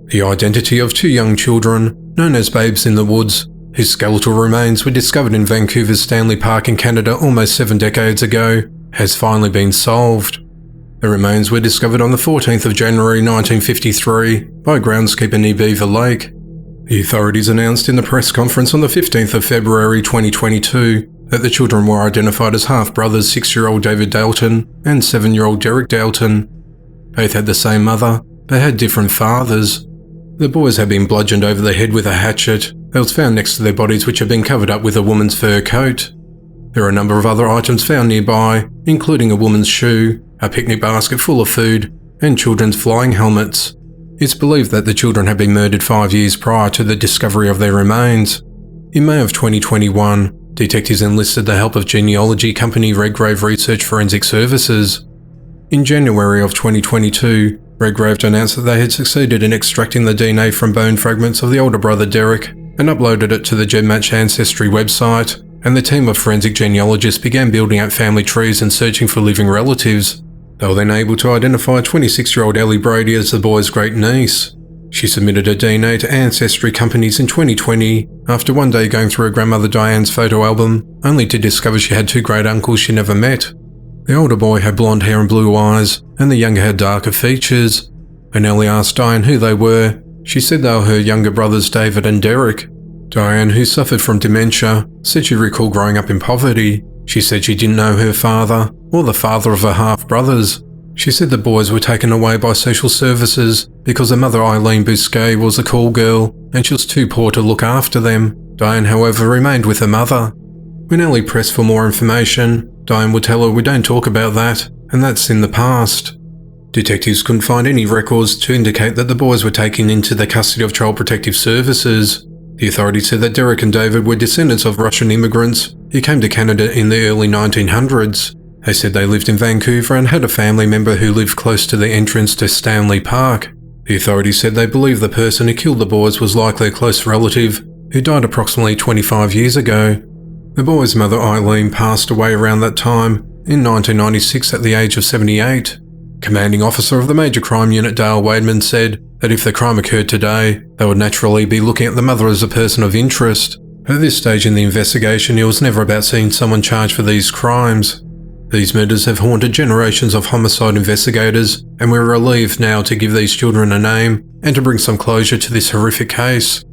The identity of two young children, known as Babes in the Woods, whose skeletal remains were discovered in Vancouver's Stanley Park in Canada almost 7 decades ago, has finally been solved. The remains were discovered on the 14th of January 1953 by groundskeeper near Beaver Lake. The authorities announced in the press conference on the 15th of February 2022 that the children were identified as half-brothers 6-year-old David Dalton and 7-year-old Derek Dalton. Both had the same mother, but had different fathers. The boys had been bludgeoned over the head with a hatchet that was found next to their bodies, which had been covered up with a woman's fur coat. There are a number of other items found nearby, including a woman's shoe, a picnic basket full of food, and children's flying helmets. It's believed that the children had been murdered 5 years prior to the discovery of their remains. In May of 2021, detectives enlisted the help of genealogy company Redgrave Research Forensic Services. In January of 2022, Redgrave announced that they had succeeded in extracting the DNA from bone fragments of the older brother Derek and uploaded it to the GEDmatch Ancestry website, and the team of forensic genealogists began building out family trees and searching for living relatives. They were then able to identify 26-year-old Ellie Brady as the boy's great-niece. She submitted her DNA to ancestry companies in 2020 after one day going through her grandmother Diane's photo album, only to discover she had two great-uncles she never met. The older boy had blonde hair and blue eyes, and the younger had darker features. When Ellie asked Diane who they were, she said they were her younger brothers David and Derek. Diane, who suffered from dementia, said she recalled growing up in poverty. She said she didn't know her father, or the father of her half-brothers. She said the boys were taken away by social services because her mother Eileen Bousquet was a call girl and she was too poor to look after them. Diane, however, remained with her mother. When Ellie pressed for more information, Diane would tell her we don't talk about that, and that's in the past. Detectives couldn't find any records to indicate that the boys were taken into the custody of Child Protective Services. The authorities said that Derek and David were descendants of Russian immigrants who came to Canada in the early 1900s. They said they lived in Vancouver and had a family member who lived close to the entrance to Stanley Park. The authorities said they believed the person who killed the boys was likely a close relative who died approximately 25 years ago. The boys' mother Eileen passed away around that time in 1996 at the age of 78. Commanding officer of the Major Crime Unit Dale Wademan said that if the crime occurred today, they would naturally be looking at the mother as a person of interest. At this stage in the investigation, it was never about seeing someone charged for these crimes. These murders have haunted generations of homicide investigators, and we're relieved now to give these children a name and to bring some closure to this horrific case.